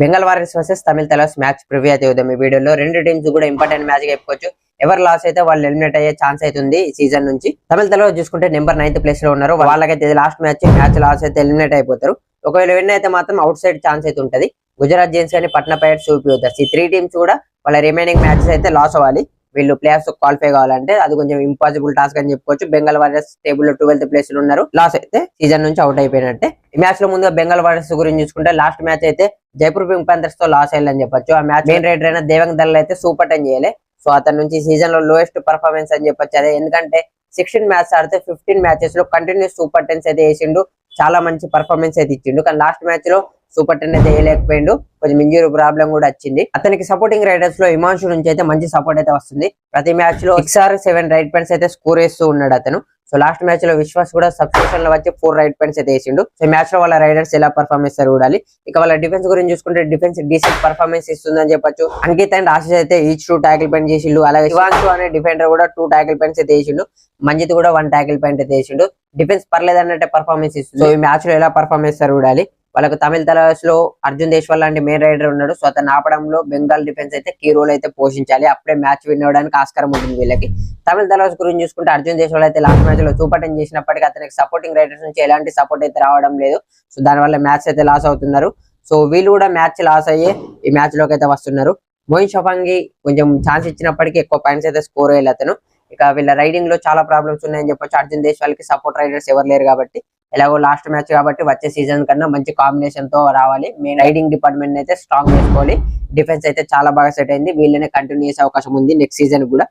Bengal warriors versus తమిళ తలవార్స్ match preview అయితే అవుతాం ఈ వీడియోలో. రెండు టీమ్స్ కూడా ఇంపార్టెంట్ మ్యాచ్ గా చెప్పుకోవచ్చు. ఎవరు లాస్ అయితే వాళ్ళు ఎలిమినేట్ అయ్యే ఛాన్స్ అవుతుంది ఈ సీజన్ నుంచి. తమిళ తలవార్స్ చూసుకుంటే నెంబర్ 9th ప్లేస్ లో ఉన్నారు. వాళ్ళకైతే లాస్ట్ మ్యాచ్ లాస్ అయితే ఎలిమినేట్ అయిపోతారు. ఒకవేళ విన్ అయితే మాత్రం అవుట్ సైడ్ ఛాన్స్ అయితే ఉంటుంది. గుజరాత్ జైన్స్ కానీ పట్నా పైరట్స్, యూపీ యోధర్స్ ఈ 3 టీమ్స్ కూడా వాళ్ళ రిమైనింగ్ మ్యాచెస్ అయితే లాస్ అవ్వాలి. వీళ్ళు ప్లేయర్స్ క్వాలిఫై కావాలంటే అది కొంచెం ఇంపాసిబుల్ టాస్క్ అని చెప్పుకోవచ్చు. బెంగాల్ వారియర్స్ టేబుల్ లో 12th ప్లేస్ లో ఉన్నారు. లాస్ అయితే సీజన్ నుంచి అవుట్ అయిపోయినట్టే. ఈ మ్యాచ్ లో ముందుగా బెంగాల్ వారియర్స్ గురించి చూసుకుంటే లాస్ట్ మ్యాచ్ అయితే జైపూర్ పింక్ పాంథర్స్ తో లాస్ అయ్యాలని చెప్పొచ్చు. ఆ మ్యాచ్ మెయిన్ రైడర్ అయిన దేవంగ్ దల్ అయితే సూపర్ టెన్ చేయాలి. సో అతని నుంచి సీజన్ లో లోయెస్ట్ పర్ఫార్మెన్స్ అని చెప్పొచ్చు. అదే ఎందుకంటే 16 మ్యాచ్ ఆడితే 15 మ్యాచెస్ లో కంటిన్యూస్ సూపర్ టెన్స్ అయితే వేసిండు. చాలా మంచి పర్ఫార్మెన్స్ అయితే ఇచ్చిండు. కానీ లాస్ట్ మ్యాచ్ లో సూపర్ 10 అయితే వేయలేకపోయిండు. కొంచెం ఇంజూరీ ప్రాబ్లం కూడా వచ్చింది. అతనికి సపోర్టింగ్ రైడర్స్ లో హిమాంశు నుంచి అయితే మంచి సపోర్ట్ అయితే వస్తుంది. ప్రతి మ్యాచ్ లో 6 or 7 రైట్ పాయింట్స్ అయితే స్కోర్ చేస్తూ ఉన్నాడు అతను. సో లాస్ట్ మ్యాచ్ లో విశ్వాస్ కూడా సబ్స్టిట్యూషన్ లో వచ్చి 4 రైట్ పాయింట్స్ అయితే వేసిండు. సో మ్యాచ్ లో వాళ్ళ రైడర్స్ ఎలా పర్ఫార్మ్ చేస్తారు చూడాలి. ఇక వాళ్ళ డిఫెన్స్ గురించి చూసుకుంటే డిఫెన్స్ డీసెంట్ పర్ఫార్మెన్స్ ఇస్తుందని చెప్పొచ్చు. అంకిత్ అండ్ ఆశిష్ అయితే ఈచ్ 2 ట్యాకిల్ పాయింట్ చేసిండు. అలాగే శివాంశు అనే డిఫెండర్ కూడా 2 ట్యాకిల్ పాయింట్స్ అయితే వేసిండు. మంజిత్ కూడా 1 ట్యాకిల్ పాయింట్ అయితే వేసిండు. డిఫెన్స్ పర్లేదు అన్నట్టే పర్ఫార్మెన్స్ ఇస్తుంది. సో ఈ మ్యాచ్ లో ఎలా పర్ఫార్మ్ చేస్తారు చూడాలి. వాళ్ళకు తమిళ తలవార్స్ లో అర్జున్ దేశ్వాల్ లాంటి మెయిన్ రైడర్ ఉన్నాడు. సో అతను ఆపడంలో బెంగాల్ డిఫెన్స్ అయితే కీ రోల్ అయితే పోషించాలి. అప్పుడే మ్యాచ్ విన్ అవ్వడానికి ఆస్కారం ఉంటుంది వీళ్ళకి. తమిళ తలవార్స్ గురించి చూసుకుంటే అర్జున్ దేశ్వాల్ అయితే లాస్ట్ మ్యాచ్ లో సూపర్ టెన్ చేసినప్పటికీ అతనికి సపోర్టింగ్ రైడర్స్ నుంచి ఎలాంటి సపోర్ట్ అయితే రావడం లేదు. సో దానివల్ల మ్యాచ్ అయితే లాస్ అవుతున్నారు. సో వీళ్ళు కూడా మ్యాచ్ లాస్ అయ్యి ఈ మ్యాచ్ లోకి అయితే వస్తున్నారు. మోయిన్ షఫాంగి కొంచెం ఛాన్స్ ఇచ్చినప్పటికీ ఎక్కువ పాయింట్స్ అయితే స్కోర్ అయ్యాలి అతను. ఇక వీళ్ళ రైడింగ్ లో చాలా ప్రాబ్లమ్స్ ఉన్నాయని చెప్పొచ్చు. అర్జున్ దేశ్వాల్ కి సపోర్ట్ రైడర్స్ ఎవరు లేరు కాబట్టి, ఎలాగో లాస్ట్ మ్యాచ్ కాబట్టి వచ్చే సీజన్ కన్నా మంచి కాంబినేషన్ తో రావాలి. మెయిన్ రైడింగ్ డిపార్ట్మెంట్ అయితే స్ట్రాంగ్ చేసుకోవాలి. డిఫెన్స్ అయితే చాలా బాగా సెట్ అయింది. వీళ్ళనే కంటిన్యూ చేసే అవకాశం ఉంది నెక్స్ట్ సీజన్ కూడా.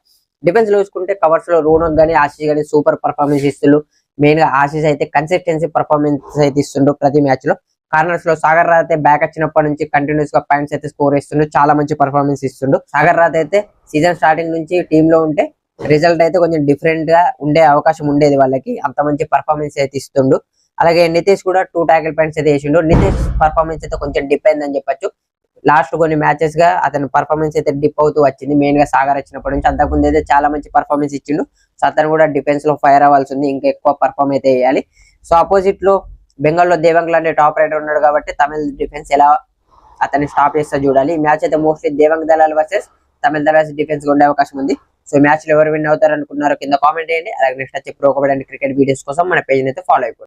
డిఫెన్స్ లో చూసుకుంటే కవర్స్ లో రోనక్ గానీ ఆశిష్ గానీ సూపర్ పర్ఫార్మెన్స్ ఇస్తుండ్రు. మెయిన్ గా ఆశిష్ అయితే కన్సిస్టెన్సీ పర్ఫార్మెన్స్ అయితే ఇస్తుండ్రు ప్రతి మ్యాచ్ లో. కార్నర్స్ లో సాగర్ రాత్ అయితే బ్యాక్ వచ్చినప్పటి నుంచి కంటిన్యూస్ గా పాయింట్స్ అయితే స్కోర్ చేస్తుండ్రు. చాలా మంచి పర్ఫార్మెన్స్ ఇస్తుండ్రు. సాగర్ రాత్ అయితే సీజన్ స్టార్టింగ్ నుంచి టీమ్ లో ఉంటే రిజల్ట్ అయితే కొంచెం డిఫరెంట్ గా ఉండే అవకాశం ఉండేది వాళ్ళకి. అంత మంచి పర్ఫార్మెన్స్ అయితే ఇస్తుండు. అలాగే నితీష్ కూడా 2 ట్యాకిల్ పాయింట్స్ అయితే వేసిండు. నితీష్ పర్ఫార్మెన్స్ అయితే కొంచెం డిప్ అయిందని చెప్పొచ్చు. లాస్ట్ కొన్ని మ్యాచెస్ గా అతని పర్ఫార్మెన్స్ అయితే డిప్ అవుతూ వచ్చింది. మెయిన్ గా సాగర్ వచ్చినప్పటి నుంచి. అంతకుముందు అయితే చాలా మంచి పర్ఫార్మెన్స్ ఇచ్చిండు. సో అతను కూడా డిఫెన్స్ లో ఫైర్ అవ్వాల్సి ఉంది. ఇంకా ఎక్కువ పర్ఫార్మ్ అయితే వేయాలి. సో ఆపోజిట్ లో బెంగాల్ లో దేవంగ్ లాంటి టాప్ రైడర్ ఉన్నాడు కాబట్టి తమిళ డిఫెన్స్ ఎలా అతన్ని స్టాప్ చేస్తా చూడాలి. ఈ మ్యాచ్ అయితే మోస్ట్లీ దేవంగ్ దళాల్ వర్సెస్ తమిళ తలవార్స్ డిఫెన్స్ ఉండే అవకాశం ఉంది. సో మ్యాచ్ లో ఎవరు విన్ అవుతారు అనుకున్నారో కింద కామెంట్ చేయండి. అలాగే నెక్స్ట్ వచ్చి ప్రో కబడ్డీ క్రికెట్ వీడియోస్ కోసం మన పేజ్ అయితే ఫాలో అయిపోండి.